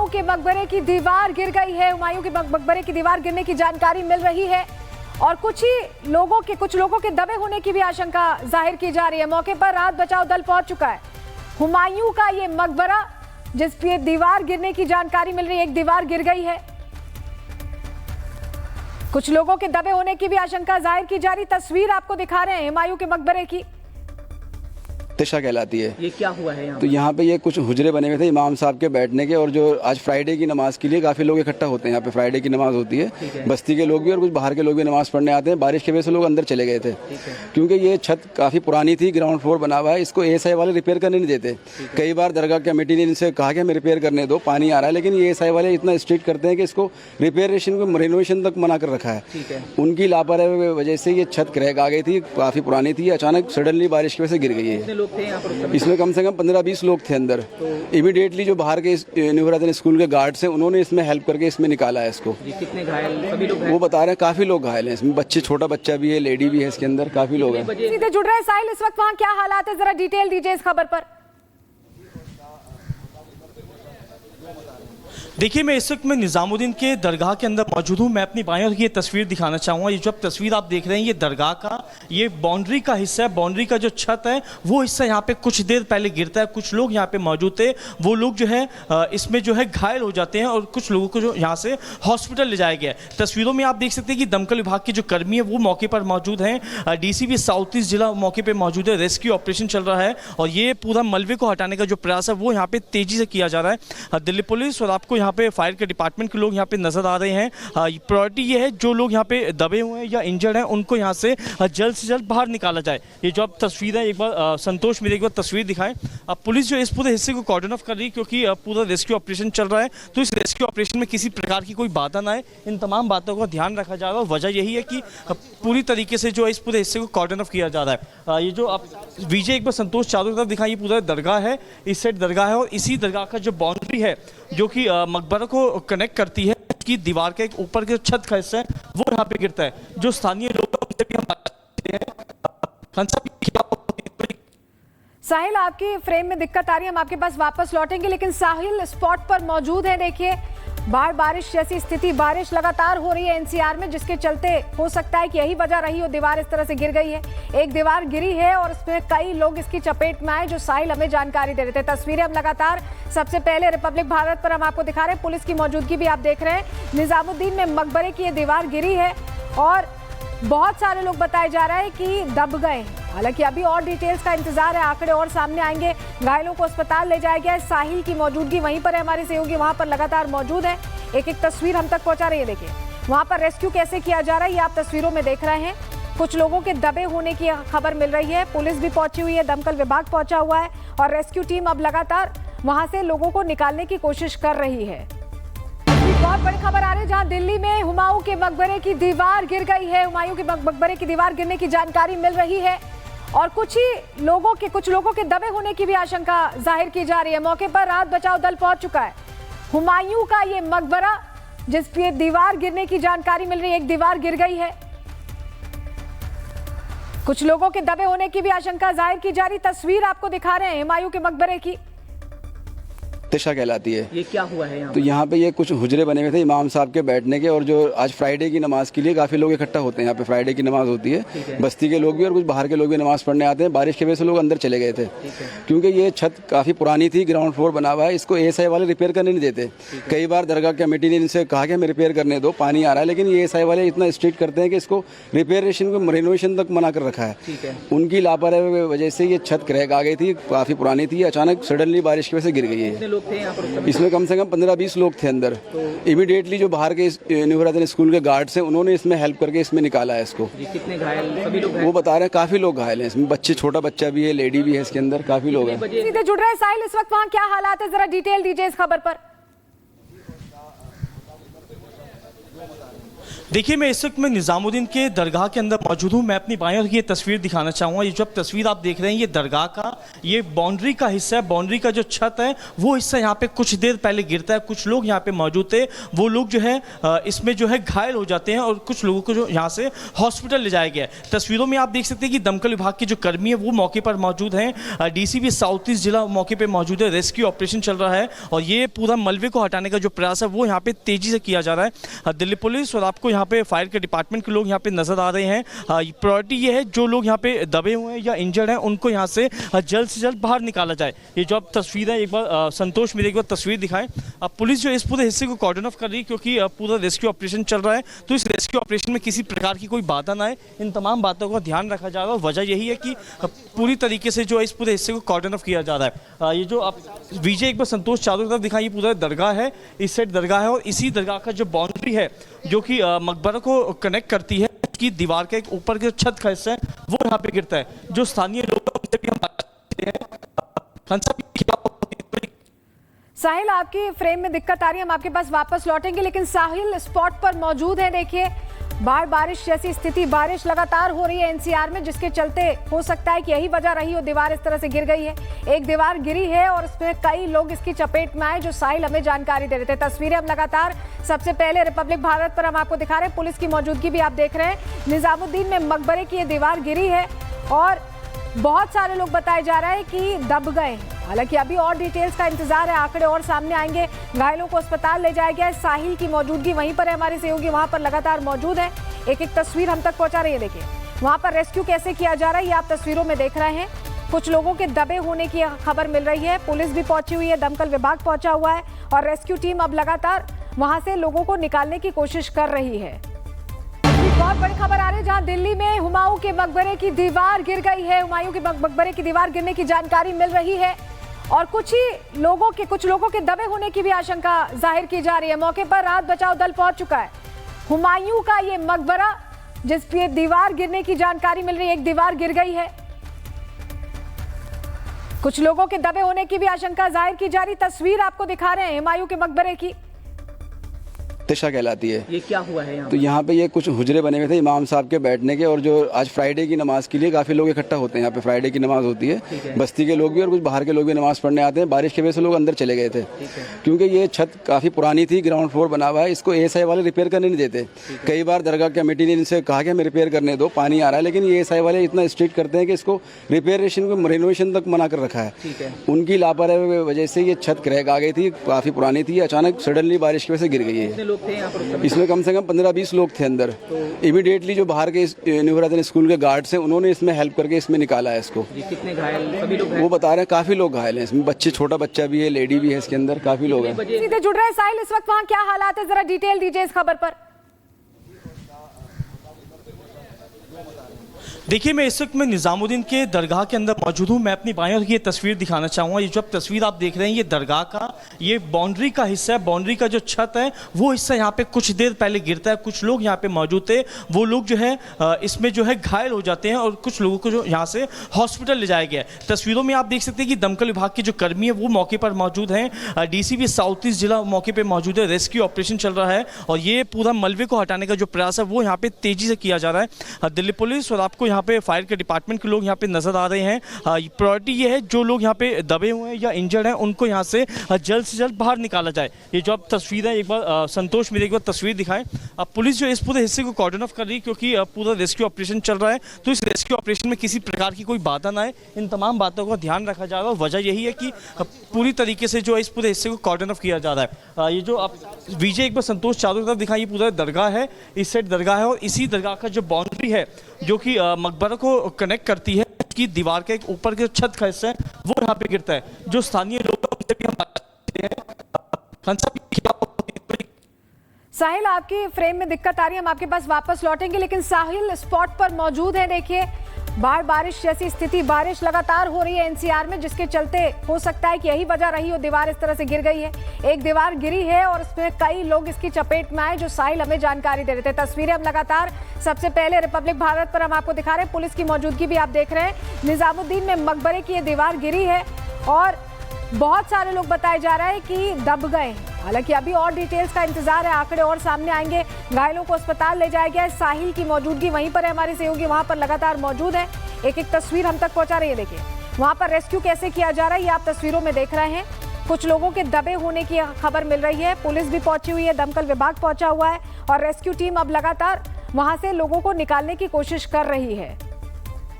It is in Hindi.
हुमायूं के मकबरे की दीवार गिर गई है। हुमायूं के मकबरे की दीवार गिरने की जानकारी मिल रही है और कुछ लोगों के दबे होने की भी आशंका जाहिर की जा रही है। मौके पर राहत बचाव दल पहुंच चुका है। हुमायूं का ये मकबरा जिस पे दीवार गिरने की जानकारी मिल रही है, एक दीवार गिर गई है। कुछ लोगों के दबे होने की भी आशंका जाहिर की जा रही। तस्वीर आपको दिखा रहे हैं हुमायूं के मकबरे की। तिशा कहलाती है। ये क्या हुआ है यहाँ? तो यहाँ पे ये कुछ हुजरे बने हुए थे इमाम साहब के बैठने के, और जो आज फ्राइडे की नमाज के लिए काफ़ी लोग इकट्ठा होते हैं। यहाँ पे फ्राइडे की नमाज होती है, बस्ती के लोग भी और कुछ बाहर के लोग भी नमाज पढ़ने आते हैं। बारिश की वजह से लोग अंदर चले गए थे, क्योंकि ये छत काफ़ी पुरानी थी, ग्राउंड फ्लोर बना हुआ है। इसको एएसआई वाले रिपेयर करने नहीं देते। कई बार दरगाह कमेटी ने इनसे कहा कि हमें रिपेयर करने दो, पानी आ रहा है, लेकिन ये एएसआई वाले इतना स्ट्रिक्ट करते हैं कि इसको रिपेयरेशन को रिनोवेशन तक मना कर रखा है। उनकी लापरवाही की वजह से ये छत क्रैक आ गई थी, काफ़ी पुरानी थी, अचानक सडनली बारिश की वजह से गिर गई है। लोग थे यहाँ पर? इसमें कम से कम 15-20 लोग थे अंदर। इमीडिएटली जो बाहर के न्यूरादन स्कूल के गार्ड्स हैं, उन्होंने इसमें हेल्प करके इसमें निकाला है इसको। कितने घायल? सभी लोग वो बता रहे हैं काफी लोग घायल हैं इसमें, बच्चे, छोटा बच्चा भी है, लेडी भी है इसके अंदर, काफी लोग हैं। सीधे जुड़ रहे हैं साहिल, इस वक्त वहाँ क्या हालात है, जरा डिटेल दीजिए इस खबर पर। देखिए, मैं इस वक्त में निज़ामुद्दीन के दरगाह के अंदर मौजूद हूँ। मैं अपनी बाएं और ये तस्वीर दिखाना चाहूँगा। ये जो तस्वीर आप देख रहे हैं, ये दरगाह का ये बाउंड्री का हिस्सा है। बाउंड्री का जो छत है वो हिस्सा यहाँ पे कुछ देर पहले गिरता है। कुछ लोग यहाँ पे मौजूद थे, वो लोग जो है इसमें जो है घायल हो जाते हैं और कुछ लोगों को जो यहाँ से हॉस्पिटल ले जाया गया है। तस्वीरों में आप देख सकते हैं कि दमकल विभाग के जो कर्मी है वो मौके पर मौजूद हैं। डीसीपी साउथ ईस्ट जिला मौके पर मौजूद है। रेस्क्यू ऑपरेशन चल रहा है और ये पूरा मलबे को हटाने का जो प्रयास है वो यहाँ पे तेजी से किया जा रहा है। दिल्ली पुलिस और आपको यहाँ पे फायर के डिपार्टमेंट के लोग यहाँ पे नजर आ रहे हैं। प्रायोरिटी ये है जो लोग यहाँ पे दबे हुए हैं या इंजर्ड हैं उनको यहाँ से जल्द बाहर निकाला जाए। ये जो अब तस्वीर है, एक बार संतोष मेरे एक बार तस्वीर दिखाएं। अब पुलिस जो इस पूरे हिस्से को कॉर्डन ऑफ कर रही है, क्योंकि पूरा रेस्क्यू ऑपरेशन चल रहा है। तो इस रेस्क्यू ऑपरेशन में किसी प्रकार की कोई बाधा ना आए, इन तमाम बातों का ध्यान रखा जा रहा है। वजह यही है कि पूरी तरीके से जो है इस पूरे हिस्से को कॉर्डन ऑफ किया जा रहा है। ये जो आप विजय एक बार संतोष चारों तरफ दिखाई, पूरा दरगाह है, इस साइड दरगाह है और इसी दरगाह का जो बाउंड्री है जो कि मकबरा को कनेक्ट करती है, की दीवार के एक ऊपर के छत का हिस्सा है वो यहाँ पे गिरता है। जो स्थानीय लोग उनसे भी हम बात करते हैं। साहिल, आपकी फ्रेम में दिक्कत आ रही है, हम आपके पास वापस लौटेंगे, लेकिन साहिल स्पॉट पर मौजूद है। देखिए, बाढ़ बारिश जैसी स्थिति, बारिश लगातार हो रही है एनसीआर में, जिसके चलते हो सकता है कि यही वजह रही हो, दीवार इस तरह से गिर गई है। एक दीवार गिरी है और इसमें कई लोग इसकी चपेट में आए, जो साहिल हमें जानकारी दे रहे थे। तस्वीरें हम लगातार सबसे पहले रिपब्लिक भारत पर हम आपको दिखा रहे हैं, पुलिस की मौजूदगी भी आप देख रहे हैं। निजामुद्दीन में मकबरे की ये दीवार गिरी है और बहुत सारे लोग बताए जा रहा है कि दब गए हैं। हालांकि अभी और डिटेल्स का इंतजार है, आंकड़े और सामने आएंगे। घायलों को अस्पताल ले जाया गया है। साहिल की मौजूदगी वहीं पर है, हमारे सहयोगी वहां पर लगातार मौजूद है, एक एक तस्वीर हम तक पहुंचा रही है। देखिए वहां पर रेस्क्यू कैसे किया जा रहा है, ये आप तस्वीरों में देख रहे हैं। कुछ लोगों के दबे होने की खबर मिल रही है। पुलिस भी पहुंची हुई है, दमकल विभाग पहुंचा हुआ है और रेस्क्यू टीम अब लगातार वहां से लोगों को निकालने की कोशिश कर रही है। बहुत बड़ी खबर आ रही है, जहां दिल्ली में हुमायूं के मकबरे की दीवार गिर गई है। हुमायूं के मकबरे की दीवार गिरने की जानकारी मिल रही है और कुछ लोगों के दबे होने की भी आशंका जाहिर की जा रही है। मौके पर राहत बचाव दल पहुंच चुका है। हुमायूं का ये मकबरा जिस पे दीवार गिरने की जानकारी मिल रही है, एक दीवार गिर गई है। कुछ लोगों के दबे होने की भी आशंका जाहिर की जा रही। तस्वीर आपको दिखा रहे हैं हुमायूं के मकबरे की। तिशा कहलाती है। ये क्या हुआ है यहाँ? तो यहाँ पे ये कुछ हुजरे बने हुए थे इमाम साहब के बैठने के, और जो आज फ्राइडे की नमाज के लिए काफ़ी लोग इकट्ठा होते हैं। यहाँ पे फ्राइडे की नमाज होती है, बस्ती के लोग भी और कुछ बाहर के लोग भी नमाज पढ़ने आते हैं। बारिश की वजह से लोग अंदर चले गए थे, क्योंकि ये छत काफ़ी पुरानी थी, ग्राउंड फ्लोर बना हुआ है। इसको एएसआई वाले रिपेयर करने नहीं देते। कई बार दरगाह कमेटी ने इनसे कहा कि हमें रिपेयर करने दो, पानी आ रहा है, लेकिन ये एएसआई वाले इतना स्ट्रिक्ट करते हैं कि इसको रिपेयरेशन को रिनोवेशन तक मना कर रखा है। उनकी लापरवाही की वजह से ये छत क्रैक आ गई थी, काफ़ी पुरानी थी, अचानक सडनली बारिश की वजह से गिर गई है। लोग थे यहाँ पर? इसमें कम से कम 15-20 लोग थे अंदर। इमीडिएटली जो बाहर के न्यूरादन स्कूल के गार्ड्स हैं, उन्होंने इसमें हेल्प करके इसमें निकाला है इसको। कितने घायल? सभी लोग? वो बता रहे हैं काफी लोग घायल हैं इसमें, बच्चे, छोटा बच्चा भी है, लेडी भी है इसके अंदर, काफी लोग हैं। सीधे जुड़ रहे हैं साहिल, इस वक्त वहाँ क्या हालात है, जरा डिटेल दीजिए इस खबर पर। देखिए, मैं इस वक्त में निज़ामुद्दीन के दरगाह के अंदर मौजूद हूँ। मैं अपनी बाएं और ये तस्वीर दिखाना चाहूँगा। ये जो तस्वीर आप देख रहे हैं, ये दरगाह का ये बाउंड्री का हिस्सा है। बाउंड्री का जो छत है वो हिस्सा यहाँ पे कुछ देर पहले गिरता है। कुछ लोग यहाँ पे मौजूद थे, वो लोग जो है इसमें जो है घायल हो जाते हैं और कुछ लोगों को जो यहाँ से हॉस्पिटल ले जाया गया है। तस्वीरों में आप देख सकते हैं कि दमकल विभाग के जो कर्मी है वो मौके पर मौजूद हैं। डीसीपी साउथ ईस्ट जिला मौके पर मौजूद है। रेस्क्यू ऑपरेशन चल रहा है और ये पूरा मलबे को हटाने का जो प्रयास है वो यहाँ पे तेजी से किया जा रहा है। दिल्ली पुलिस और आपको यहाँ पे फायर के डिपार्टमेंट के लोग यहाँ पे नजर आ रहे हैं। प्रायोरिटी ये है जो लोग यहाँ पे दबे हुए हैं या इंजर्ड हैं उनको यहाँ से जल्द बाहर निकाला जाए। ये जो अब तस्वीर है, एक बार संतोष मेरे एक बार तस्वीर दिखाएं। अब पुलिस जो इस पूरे हिस्से को कॉर्डन ऑफ कर रही है क्योंकि पूरा रेस्क्यू ऑपरेशन चल रहा है, तो इस रेस्क्यू ऑपरेशन में किसी प्रकार की कोई बाधा ना आए, इन तमाम बातों का ध्यान रखा जा रहा है। और वजह यही है कि पूरी तरीके से जो इस पूरे हिस्से को कॉर्डन ऑफ किया जा रहा है। ये जो आप विजय एक बार संतोष चारों तरफ दिखाई, पूरा दरगाह है, इस साइड दरगाह है और इसी दरगाह का जो बाउंड्री है जो कि मकबरा को कनेक्ट करती है, की दीवार के एक ऊपर के छत का हिस्सा है वो यहाँ पे गिरता है। जो स्थानीय लोग हैं उनसे भी हम बात करते हैं। साहिल, आपकी फ्रेम में दिक्कत आ रही है, हम आपके पास वापस लौटेंगे, लेकिन साहिल स्पॉट पर मौजूद है। देखिए, बाढ़ बारिश जैसी स्थिति, बारिश लगातार हो रही है एनसीआर में, जिसके चलते हो सकता है कि यही वजह रही हो दीवार इस तरह से गिर गई है। एक दीवार गिरी है और उसमें कई लोग इसकी चपेट में आए, जो साहिल हमें जानकारी दे रहे थे। तस्वीरें हम लगातार सबसे पहले रिपब्लिक भारत पर हम आपको दिखा रहे हैं। पुलिस की मौजूदगी भी आप देख रहे हैं। निजामुद्दीन में मकबरे की ये दीवार गिरी है और बहुत सारे लोग बताए जा रहे हैं कि दब गए हैं। हालांकि अभी और डिटेल्स का इंतजार है, आंकड़े और सामने आएंगे। घायलों को अस्पताल ले जाया गया है। साहिल की मौजूदगी वहीं पर है, हमारी सहयोगी वहां पर लगातार मौजूद है, एक एक तस्वीर हम तक पहुंचा रही है। देखिए वहां पर रेस्क्यू कैसे किया जा रहा है, ये आप तस्वीरों में देख रहे हैं। कुछ लोगों के दबे होने की खबर मिल रही है। पुलिस भी पहुंची हुई है, दमकल विभाग पहुंचा हुआ है और रेस्क्यू टीम अब लगातार वहां से लोगों को निकालने की कोशिश कर रही है। बहुत बड़ी खबर आ रही है, जहां दिल्ली में हुमायूं के मकबरे की दीवार गिर गई है। हुमायूं के मकबरे की दीवार गिरने की जानकारी मिल रही है और कुछ लोगों के दबे होने की भी आशंका जाहिर की जा रही है। मौके पर राहत बचाव दल पहुंच चुका है। हुमायूं का ये मकबरा जिस पे दीवार गिरने की जानकारी मिल रही है, एक दीवार गिर गई है, कुछ लोगों के दबे होने की भी आशंका जाहिर की जा रही। तस्वीर आपको दिखा रहे हैं हुमायूं के मकबरे की। तिशा कहलाती है। ये क्या हुआ है यहाँ तो यहाँ पे ये कुछ हुजरे बने हुए थे इमाम साहब के बैठने के, और जो आज फ्राइडे की नमाज के लिए काफ़ी लोग इकट्ठा होते हैं। यहाँ पे फ्राइडे की नमाज होती है, बस्ती के लोग भी और कुछ बाहर के लोग भी नमाज पढ़ने आते हैं। बारिश की वजह से लोग अंदर चले गए थे क्योंकि ये छत काफ़ी पुरानी थी, ग्राउंड फ्लोर बना हुआ है, इसको एएसआई वाले रिपेयर करने नहीं देते। कई बार दरगाह कमेटी ने इनसे कहा कि हमें रिपेयर करने दो, पानी आ रहा है, लेकिन ये एएसआई वाले इतना स्ट्रिक्ट करते हैं कि इसको रिपेयरेशन को रेनोवेशन तक मना कर रखा है। उनकी लापरवाही की वजह से ये छत क्रैक आ गई थी, काफ़ी पुरानी थी, अचानक सडनली बारिश की वजह से गिर गई है। लोग थे यहाँ पर? इसमें कम से कम 15-20 लोग थे अंदर। इमीडिएटली जो बाहर के न्यूरादन स्कूल के गार्ड्स हैं उन्होंने इसमें हेल्प करके इसमें निकाला है इसको। कितने घायल? सभी लोग वो बता रहे हैं काफी लोग घायल हैं इसमें, बच्चे, छोटा बच्चा भी है, लेडी भी है इसके अंदर, काफी लोग हैं। सीधे जुड़ रहे हैं साहिल, इस वक्त वहाँ क्या हालात है, जरा डिटेल दीजिए इस खबर पर। देखिए, मैं इस वक्त में निज़ामुद्दीन के दरगाह के अंदर मौजूद हूँ। मैं अपनी बाएं और ये तस्वीर दिखाना चाहूँगा। ये जो तस्वीर आप देख रहे हैं, ये दरगाह का ये बाउंड्री का हिस्सा है। बाउंड्री का जो छत है वो हिस्सा यहाँ पे कुछ देर पहले गिरता है। कुछ लोग यहाँ पे मौजूद थे, वो लोग जो है इसमें जो है घायल हो जाते हैं और कुछ लोगों को जो यहाँ से हॉस्पिटल ले जाया गया है। तस्वीरों में आप देख सकते हैं कि दमकल विभाग के जो कर्मी है वो मौके पर मौजूद हैं। डीसीपी साउथ ईस्ट जिला मौके पर मौजूद है। रेस्क्यू ऑपरेशन चल रहा है और ये पूरा मलबे को हटाने का जो प्रयास है वो यहाँ पे तेजी से किया जा रहा है। दिल्ली पुलिस और आपको यहाँ पे फायर के डिपार्टमेंट के लोग यहाँ पे नजर आ रहे हैं। प्रायोरिटी ये है जो लोग यहाँ पे दबे हुए हैं या इंजर्ड हैं उनको यहाँ से जल्द बाहर निकाला जाए। ये जो अब तस्वीर है, एक बार संतोष मेरे एक बार तस्वीर दिखाएं। अब पुलिस जो इस पूरे हिस्से को कॉर्डन ऑफ कर रही है क्योंकि पूरा रेस्क्यू ऑपरेशन चल रहा है, तो इस रेस्क्यू ऑपरेशन में किसी प्रकार की कोई बाधा ना आए, इन तमाम बातों का ध्यान रखा जा रहा है। वजह यही है कि पूरी तरीके से जो इस पूरे हिस्से को कॉर्डन ऑफ किया जा रहा है। ये जो आप विजय एक बार संतोष चारों तरफ दिखाई, पूरा दरगाह है, इस साइड दरगाह है और इसी दरगाह का जो बाउंड्री है जो कि मकबरा को कनेक्ट करती है, की दीवार के एक ऊपर के छत का हिस्सा है वो यहाँ पे गिरता है। जो स्थानीय लोग हैं उनसे भी हम बात करते हैं। साहिल, आपकी फ्रेम में दिक्कत आ रही है, हम आपके पास वापस लौटेंगे, लेकिन साहिल स्पॉट पर मौजूद है। देखिए, बाढ़ बारिश जैसी स्थिति, बारिश लगातार हो रही है एनसीआर में, जिसके चलते हो सकता है कि यही वजह रही हो दीवार इस तरह से गिर गई है। एक दीवार गिरी है और उसमें कई लोग इसकी चपेट में आए, जो साहिल हमें जानकारी दे रहे थे। तस्वीरें हम लगातार सबसे पहले रिपब्लिक भारत पर हम आपको दिखा रहे हैं। पुलिस की मौजूदगी भी आप देख रहे हैं। निजामुद्दीन में मकबरे की ये दीवार गिरी है और बहुत सारे लोग बताए जा रहे हैं कि दब गए हैं। हालांकि अभी और डिटेल्स का इंतजार है, आंकड़े और सामने आएंगे। घायलों को अस्पताल ले जाया गया है। साहिल की मौजूदगी वहीं पर है, हमारे सहयोगी वहां पर लगातार मौजूद है, एक एक तस्वीर हम तक पहुंचा रही है। देखिए वहां पर रेस्क्यू कैसे किया जा रहा है, ये आप तस्वीरों में देख रहे हैं। कुछ लोगों के दबे होने की खबर मिल रही है, पुलिस भी पहुंची हुई है, दमकल विभाग पहुंचा हुआ है और रेस्क्यू टीम अब लगातार वहां से लोगों को निकालने की कोशिश कर रही है।